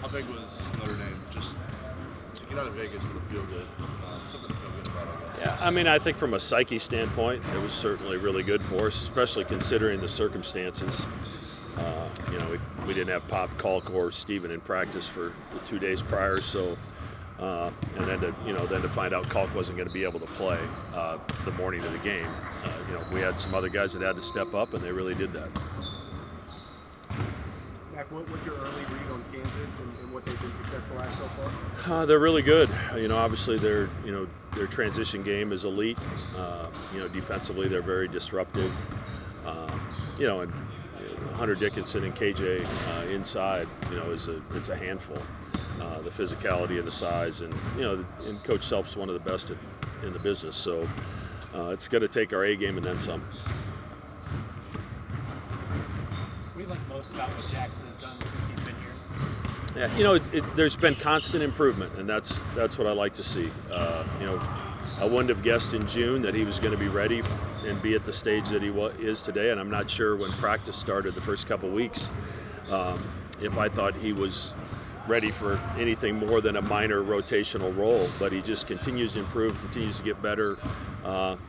How big was Notre Dame just to get out of Vegas with a feel good, something to feel good about, I guess? Yeah, I mean, I think from a psyche standpoint, it was certainly really good for us, especially considering the circumstances. We didn't have Pop, Kalk, or Steven in practice for the 2 days prior, so and then to find out Kalk wasn't going to be able to play the morning of the game. We had some other guys that had to step up, and they really did that. Mac, what's your early read on Kansas and what they've been successful at so far? They're really good. Obviously their transition game is elite. Defensively they're very disruptive. And Hunter Dickinson and KJ inside, it's a handful. The physicality and the size, and Coach Self's one of the best in the business. So it's going to take our A game and then some. We like most about what Jackson has done since he's been here. Yeah, there's been constant improvement, and that's what I like to see. I wouldn't have guessed in June that he was going to be ready and be at the stage that he is today, and I'm not sure when practice started the first couple weeks if I thought he was ready for anything more than a minor rotational role, but he just continues to improve, continues to get better.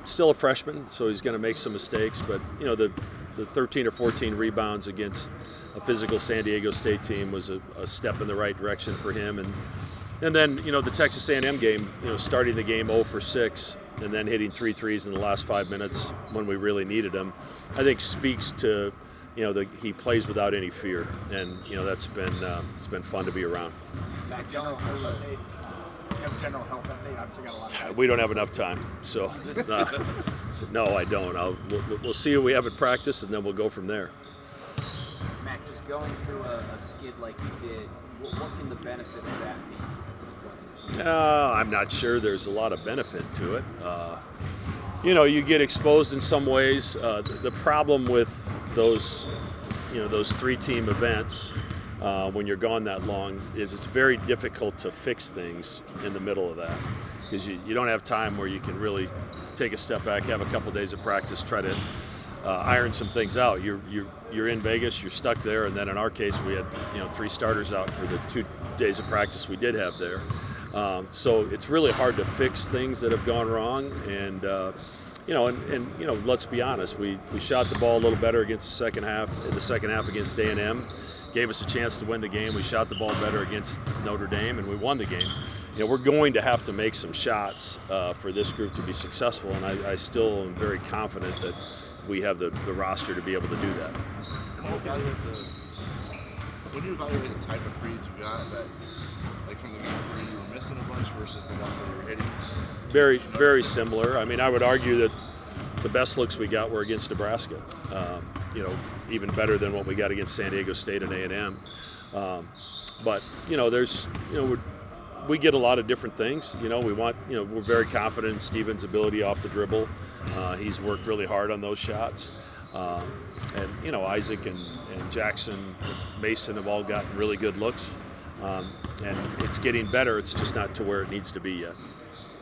Still a freshman, so he's going to make some mistakes, but the 13 or 14 rebounds against a physical San Diego State team was a step in the right direction for him. And then, the Texas A&M game, starting the game 0 for 6 and then hitting 3 threes in the last 5 minutes when we really needed him, I think speaks to, he plays without any fear. And, it's been fun to be around. General health update. Obviously got a lot of we don't have enough time, so no, I don't. We'll see what we have at practice, and then we'll go from there. Mac, just going through a skid like you did, what can the benefit of that be at this point? I'm not sure there's a lot of benefit to it. You get exposed in some ways. The problem with those 3-team events when you're gone that long is it's very difficult to fix things in the middle of that, because you don't have time where you can really take a step back, have a couple days of practice, try to iron some things out. You're in Vegas, you're stuck there, and then in our case we had 3 starters out for the 2 days of practice we did have there. So it's really hard to fix things that have gone wrong, and let's be honest, we shot the ball a little better against in the second half against A&M. Gave us a chance to win the game. We shot the ball better against Notre Dame, and we won the game. We're going to have to make some shots for this group to be successful, and I still am very confident that we have the roster to be able to do that. When you evaluate the type of threes you got, that like from the three you were missing a bunch versus the ones that you were hitting? Very similar. I mean, I would argue that the best looks we got were against Nebraska. Even better than what we got against San Diego State and A&M. But we get a lot of different things. We're very confident in Steven's ability off the dribble. He's worked really hard on those shots. And Isaac and Jackson and Mason have all gotten really good looks. And it's getting better. It's just not to where it needs to be yet.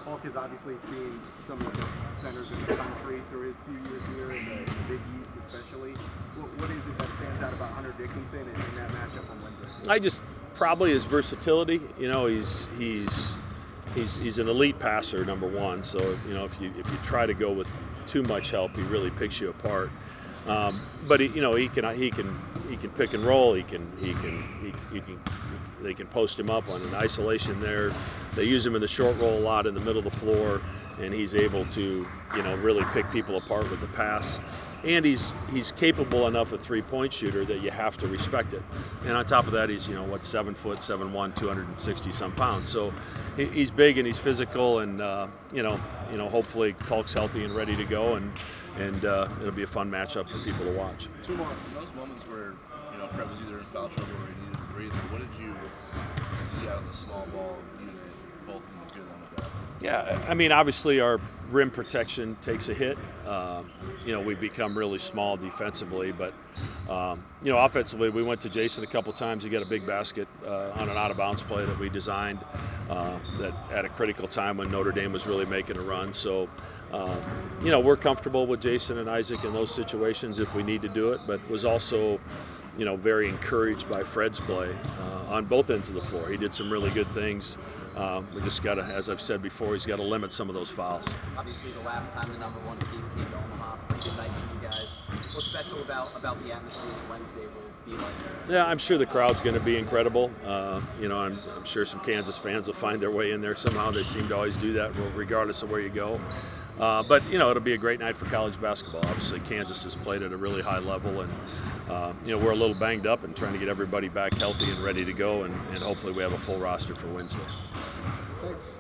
Hulk has obviously seen some of the best centers in the country through his few years here in the Big East, especially. What is it that stands out about Hunter Dickinson in that matchup on Wednesday? Probably his versatility. He's an elite passer, number one. So if you try to go with too much help, he really picks you apart. But he can pick and roll. They can post him up on an isolation there. They use him in the short roll a lot in the middle of the floor, and he's able to really pick people apart with the pass. And he's capable enough a three-point shooter that you have to respect it. And on top of that, he's 7 foot, 7'1", 260 some pounds. So he's big and he's physical, and hopefully Kalk's healthy and ready to go, and it'll be a fun matchup for people to watch. Two more. In those moments where Fred was either in foul trouble or he needed a breather, what did you see out of the small ball unit? Both of them good on the ball. Yeah, I mean, obviously our rim protection takes a hit. We become really small defensively, but offensively, we went to Jason a couple times. He got a big basket on an out-of-bounds play that we designed that at a critical time when Notre Dame was really making a run. So, we're comfortable with Jason and Isaac in those situations if we need to do it, but was also very encouraged by Fred's play on both ends of the floor. He did some really good things. We just got to, as I've said before, he's got to limit some of those fouls. Obviously, the last time the number 1 team came to Omaha, pretty good night for you guys. What's special about the atmosphere that Wednesday will be like? Yeah, I'm sure the crowd's going to be incredible. I'm sure some Kansas fans will find their way in there somehow. They seem to always do that, regardless of where you go. But it'll be a great night for college basketball. Obviously, Kansas has played at a really high level, and we're a little banged up and trying to get everybody back healthy and ready to go, and hopefully we have a full roster for Wednesday. Thanks.